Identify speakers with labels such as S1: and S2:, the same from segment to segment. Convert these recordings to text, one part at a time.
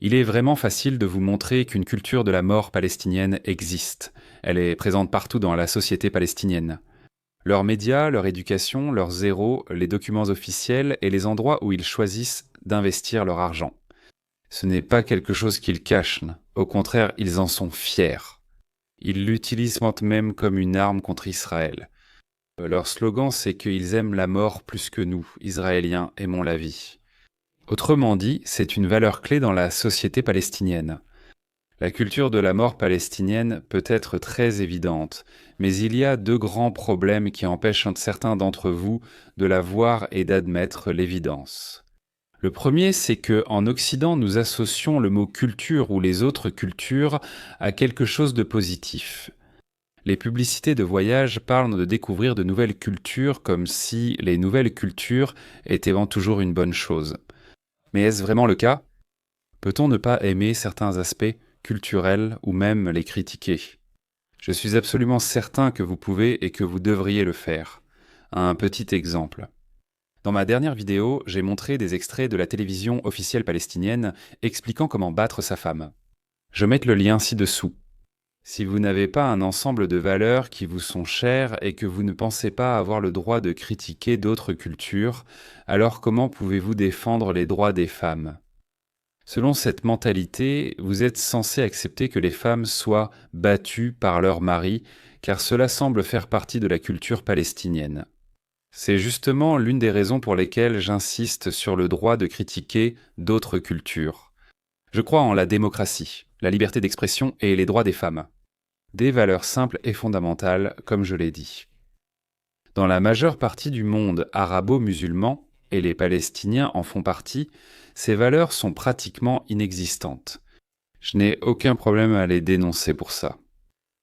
S1: Il est vraiment facile de vous montrer qu'une culture de la mort palestinienne existe. Elle est présente partout dans la société palestinienne. Leurs médias, leur éducation, leurs héros, les documents officiels et les endroits où ils choisissent d'investir leur argent. Ce n'est pas quelque chose qu'ils cachent, au contraire, ils en sont fiers. Ils l'utilisent même comme une arme contre Israël. Leur slogan, c'est qu'ils aiment la mort plus que nous, Israéliens, aimons la vie. Autrement dit, c'est une valeur clé dans la société palestinienne. La culture de la mort palestinienne peut être très évidente, mais il y a deux grands problèmes qui empêchent certains d'entre vous de la voir et d'admettre l'évidence. Le premier, c'est qu'en Occident, nous associons le mot culture ou les autres cultures à quelque chose de positif. Les publicités de voyage parlent de découvrir de nouvelles cultures comme si les nouvelles cultures étaient toujours une bonne chose. Mais est-ce vraiment le cas ? Peut-on ne pas aimer certains aspects culturels ou même les critiquer ? Je suis absolument certain que vous pouvez et que vous devriez le faire. Un petit exemple. Dans ma dernière vidéo, j'ai montré des extraits de la télévision officielle palestinienne expliquant comment battre sa femme. Je mets le lien ci-dessous. Si vous n'avez pas un ensemble de valeurs qui vous sont chères et que vous ne pensez pas avoir le droit de critiquer d'autres cultures, alors comment pouvez-vous défendre les droits des femmes ? Selon cette mentalité, vous êtes censé accepter que les femmes soient battues par leur mari, car cela semble faire partie de la culture palestinienne. C'est justement l'une des raisons pour lesquelles j'insiste sur le droit de critiquer d'autres cultures. Je crois en la démocratie, la liberté d'expression et les droits des femmes. Des valeurs simples et fondamentales, comme je l'ai dit. Dans la majeure partie du monde arabo-musulman, et les Palestiniens en font partie, ces valeurs sont pratiquement inexistantes. Je n'ai aucun problème à les dénoncer pour ça.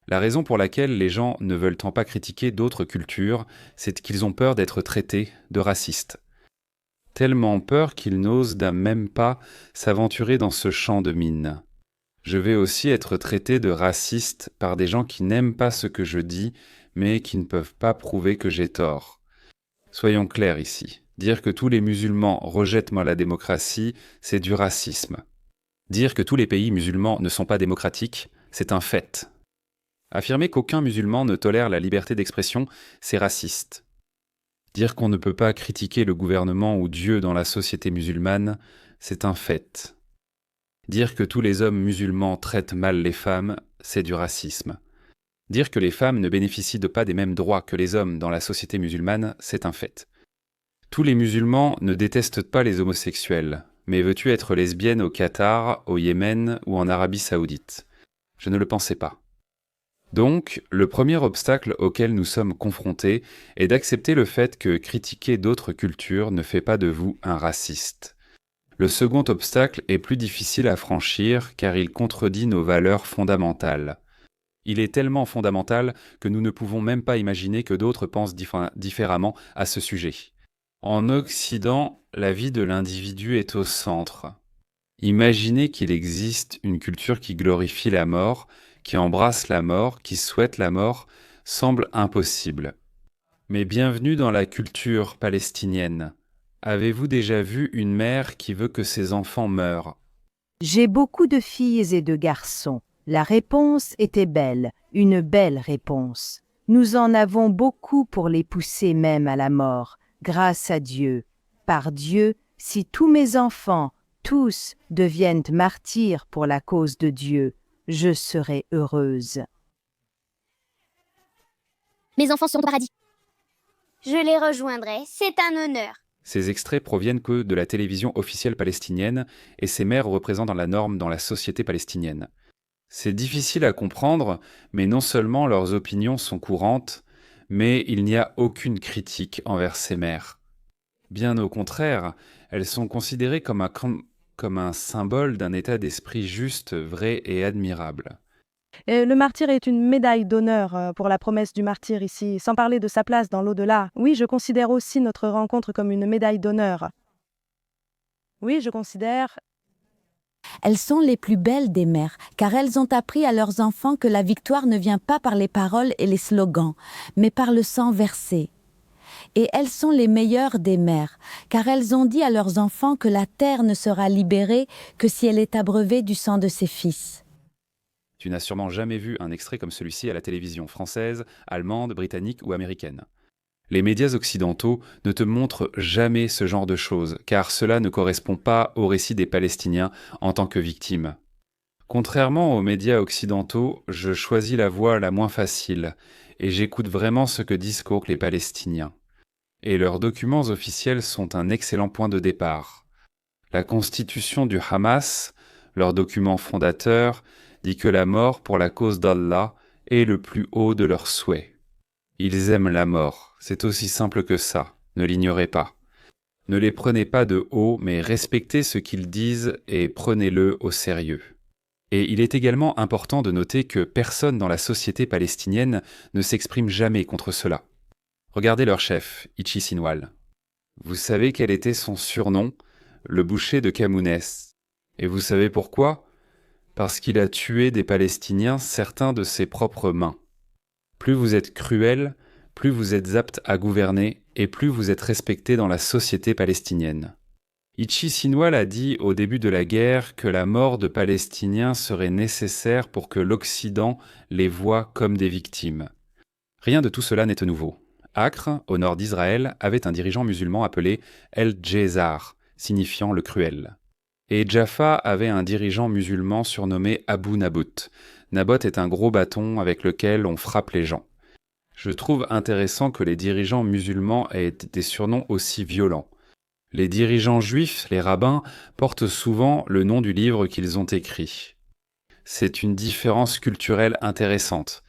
S1: La raison pour laquelle les gens ne veulent tant pas critiquer d'autres cultures, c'est qu'ils ont peur d'être traités de racistes. Tellement peur qu'ils n'osent même pas s'aventurer dans ce champ de mine. Je vais aussi être traité de raciste par des gens qui n'aiment pas ce que je dis, mais qui ne peuvent pas prouver que j'ai tort. Soyons clairs ici. Dire que tous les musulmans rejettent la démocratie, c'est du racisme. Dire que tous les pays musulmans ne sont pas démocratiques, c'est un fait. Affirmer qu'aucun musulman ne tolère la liberté d'expression, c'est raciste. Dire qu'on ne peut pas critiquer le gouvernement ou Dieu dans la société musulmane, c'est un fait. Dire que tous les hommes musulmans traitent mal les femmes, c'est du racisme. Dire que les femmes ne bénéficient pas des mêmes droits que les hommes dans la société musulmane, c'est un fait. Tous les musulmans ne détestent pas les homosexuels, mais veux-tu être lesbienne au Qatar, au Yémen ou en Arabie Saoudite ? Je ne le pensais pas. Donc, le premier obstacle auquel nous sommes confrontés est d'accepter le fait que critiquer d'autres cultures ne fait pas de vous un raciste. Le second obstacle est plus difficile à franchir car il contredit nos valeurs fondamentales. Il est tellement fondamental que nous ne pouvons même pas imaginer que d'autres pensent différemment à ce sujet. En Occident, la vie de l'individu est au centre. Imaginez qu'il existe une culture qui glorifie la mort, qui embrasse la mort, qui souhaite la mort, semble impossible. Mais bienvenue dans la culture palestinienne. Avez-vous déjà vu une mère qui veut que ses enfants meurent ?
S2: J'ai beaucoup de filles et de garçons. La réponse était belle, une belle réponse. Nous en avons beaucoup pour les pousser même à la mort, grâce à Dieu. Par Dieu, si tous mes enfants, tous, deviennent martyrs pour la cause de Dieu, je serai heureuse.
S3: Mes enfants sont au paradis. Je les rejoindrai, c'est un honneur.
S1: Ces extraits proviennent que de la télévision officielle palestinienne et ces mères représentent la norme dans la société palestinienne. C'est difficile à comprendre, mais non seulement leurs opinions sont courantes, mais il n'y a aucune critique envers ces mères. Bien au contraire, elles sont considérées comme un symbole d'un état d'esprit juste, vrai et admirable.
S4: Et le martyr est une médaille d'honneur pour la promesse du martyr ici, sans parler de sa place dans l'au-delà. Oui, je considère aussi notre rencontre comme une médaille d'honneur. Oui, je considère...
S5: Elles sont les plus belles des mères, car elles ont appris à leurs enfants que la victoire ne vient pas par les paroles et les slogans, mais par le sang versé. et elles sont les meilleures des mères, car elles ont dit à leurs enfants que la terre ne sera libérée que si elle est abreuvée du sang de ses fils.
S1: Tu n'as sûrement jamais vu un extrait comme celui-ci à la télévision française, allemande, britannique ou américaine. Les médias occidentaux ne te montrent jamais ce genre de choses, car cela ne correspond pas au récit des Palestiniens en tant que victimes. Contrairement aux médias occidentaux, je choisis la voie la moins facile, et j'écoute vraiment ce que disent les Palestiniens. Et leurs documents officiels sont un excellent point de départ. La constitution du Hamas, leur document fondateur, dit que la mort pour la cause d'Allah est le plus haut de leurs souhaits. Ils aiment la mort, c'est aussi simple que ça, ne l'ignorez pas. Ne les prenez pas de haut, mais respectez ce qu'ils disent et prenez-le au sérieux. Et il est également important de noter que personne dans la société palestinienne ne s'exprime jamais contre cela. Regardez leur chef, Ichi Sinwal. Vous savez quel était son surnom? Le boucher de Kamounès. Et vous savez pourquoi? Parce qu'il a tué des Palestiniens, certains de ses propres mains. Plus vous êtes cruel, plus vous êtes apte à gouverner et plus vous êtes respecté dans la société palestinienne. Ichi Sinwal a dit au début de la guerre que la mort de Palestiniens serait nécessaire pour que l'Occident les voie comme des victimes. Rien de tout cela n'est nouveau. Acre, au nord d'Israël, avait un dirigeant musulman appelé El-Djezar, signifiant le cruel. Et Jaffa avait un dirigeant musulman surnommé Abu Nabot. Nabot est un gros bâton avec lequel on frappe les gens. Je trouve intéressant que les dirigeants musulmans aient des surnoms aussi violents. Les dirigeants juifs, les rabbins, portent souvent le nom du livre qu'ils ont écrit. C'est une différence culturelle intéressante.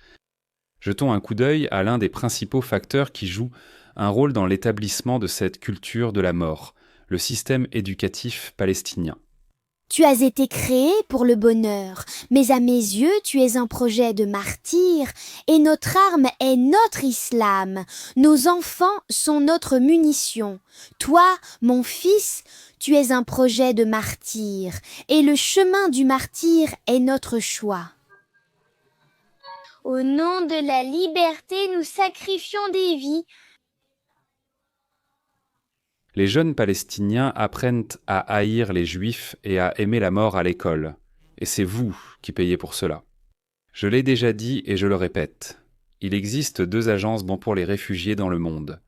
S1: Jetons un coup d'œil à l'un des principaux facteurs qui jouent un rôle dans l'établissement de cette culture de la mort, le système éducatif palestinien.
S3: Tu as été créé pour le bonheur, mais à mes yeux, tu es un projet de martyr, et notre arme est notre islam. Nos enfants sont notre munition. Toi, mon fils, tu es un projet de martyr, et le chemin du martyr est notre choix. Au nom de la liberté, nous sacrifions des vies.
S1: Les jeunes Palestiniens apprennent à haïr les Juifs et à aimer la mort à l'école. Et c'est vous qui payez pour cela. Je l'ai déjà dit et je le répète. Il existe 2 agences pour les réfugiés dans le monde.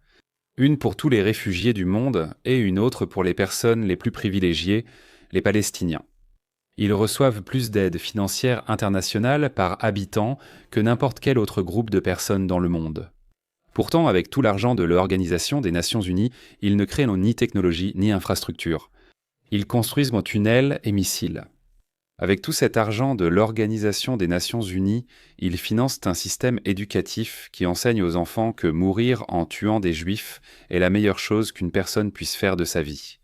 S1: Une pour tous les réfugiés du monde et une autre pour les personnes les plus privilégiées, les Palestiniens. Ils reçoivent plus d'aide financière internationale par habitant que n'importe quel autre groupe de personnes dans le monde. Pourtant, avec tout l'argent de l'Organisation des Nations Unies, ils ne créent ni technologie ni infrastructure. Ils construisent tunnels et missiles. Avec tout cet argent de l'Organisation des Nations Unies, ils financent un système éducatif qui enseigne aux enfants que mourir en tuant des Juifs est la meilleure chose qu'une personne puisse faire de sa vie.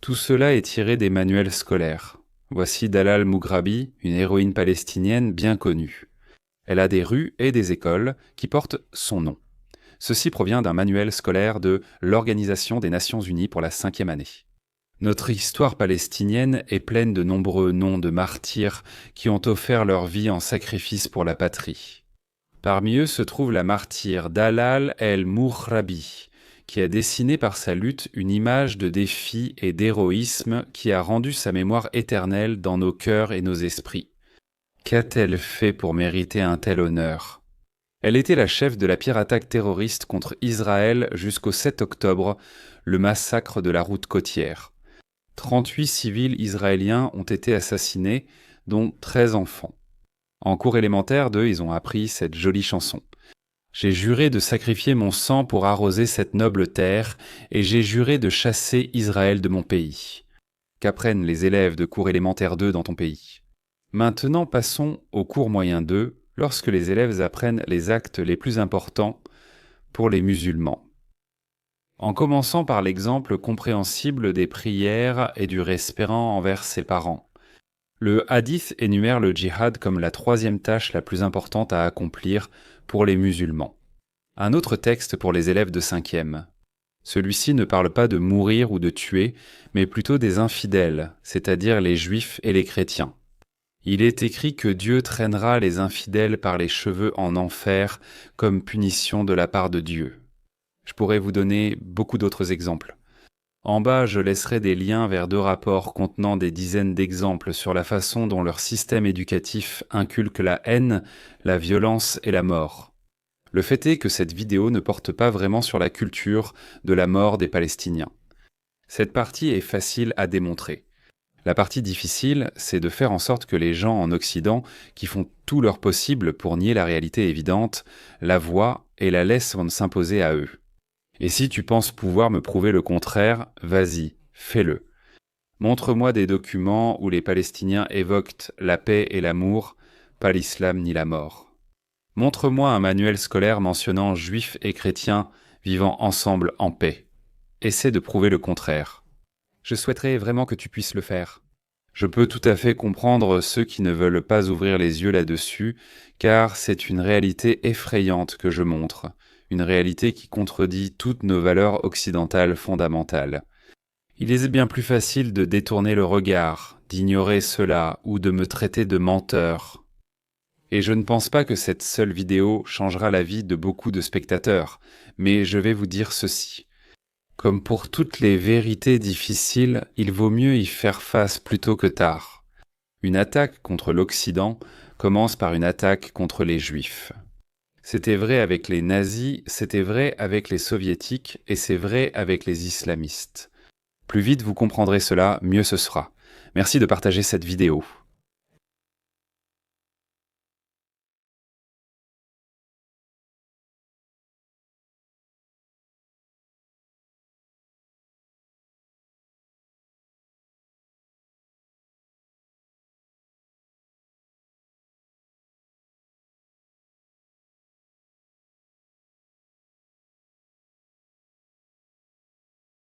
S1: Tout cela est tiré des manuels scolaires. Voici Dalal Mughrabi, une héroïne palestinienne bien connue. Elle a des rues et des écoles qui portent son nom. Ceci provient d'un manuel scolaire de l'Organisation des Nations Unies pour la 5e année. Notre histoire palestinienne est pleine de nombreux noms de martyrs qui ont offert leur vie en sacrifice pour la patrie. Parmi eux se trouve la martyre Dalal el-Mughrabi, qui a dessiné par sa lutte une image de défi et d'héroïsme qui a rendu sa mémoire éternelle dans nos cœurs et nos esprits. Qu'a-t-elle fait pour mériter un tel honneur ? Elle était la chef de la pire attaque terroriste contre Israël jusqu'au 7 octobre, le massacre de la route côtière. 38 civils israéliens ont été assassinés, dont 13 enfants. En cours élémentaire ils ont appris cette jolie chanson. J'ai juré de sacrifier mon sang pour arroser cette noble terre, et j'ai juré de chasser Israël de mon pays. Qu'apprennent les élèves de cours élémentaire 2 dans ton pays? Maintenant passons au cours moyen 2, lorsque les élèves apprennent les actes les plus importants pour les musulmans. En commençant par l'exemple compréhensible des prières et du respect envers ses parents. Le hadith énumère le djihad comme la 3e tâche la plus importante à accomplir pour les musulmans. Un autre texte pour les élèves de 5e. Celui-ci ne parle pas de mourir ou de tuer, mais plutôt des infidèles, c'est-à-dire les juifs et les chrétiens. Il est écrit que Dieu traînera les infidèles par les cheveux en enfer comme punition de la part de Dieu. Je pourrais vous donner beaucoup d'autres exemples. En bas, je laisserai des liens vers 2 rapports contenant des dizaines d'exemples sur la façon dont leur système éducatif inculque la haine, la violence et la mort. Le fait est que cette vidéo ne porte pas vraiment sur la culture de la mort des Palestiniens. Cette partie est facile à démontrer. La partie difficile, c'est de faire en sorte que les gens en Occident, qui font tout leur possible pour nier la réalité évidente, la voient et la laissent s'imposer à eux. Et si tu penses pouvoir me prouver le contraire, vas-y, fais-le. Montre-moi des documents où les Palestiniens évoquent la paix et l'amour, pas l'islam ni la mort. Montre-moi un manuel scolaire mentionnant juifs et chrétiens vivant ensemble en paix. Essaie de prouver le contraire. Je souhaiterais vraiment que tu puisses le faire. Je peux tout à fait comprendre ceux qui ne veulent pas ouvrir les yeux là-dessus, car c'est une réalité effrayante que je montre, une réalité qui contredit toutes nos valeurs occidentales fondamentales. Il est bien plus facile de détourner le regard, d'ignorer cela ou de me traiter de menteur. Et je ne pense pas que cette seule vidéo changera la vie de beaucoup de spectateurs, mais je vais vous dire ceci. Comme pour toutes les vérités difficiles, il vaut mieux y faire face plutôt que tard. Une attaque contre l'Occident commence par une attaque contre les Juifs. C'était vrai avec les nazis, c'était vrai avec les soviétiques et c'est vrai avec les islamistes. Plus vite vous comprendrez cela, mieux ce sera. Merci de partager cette vidéo.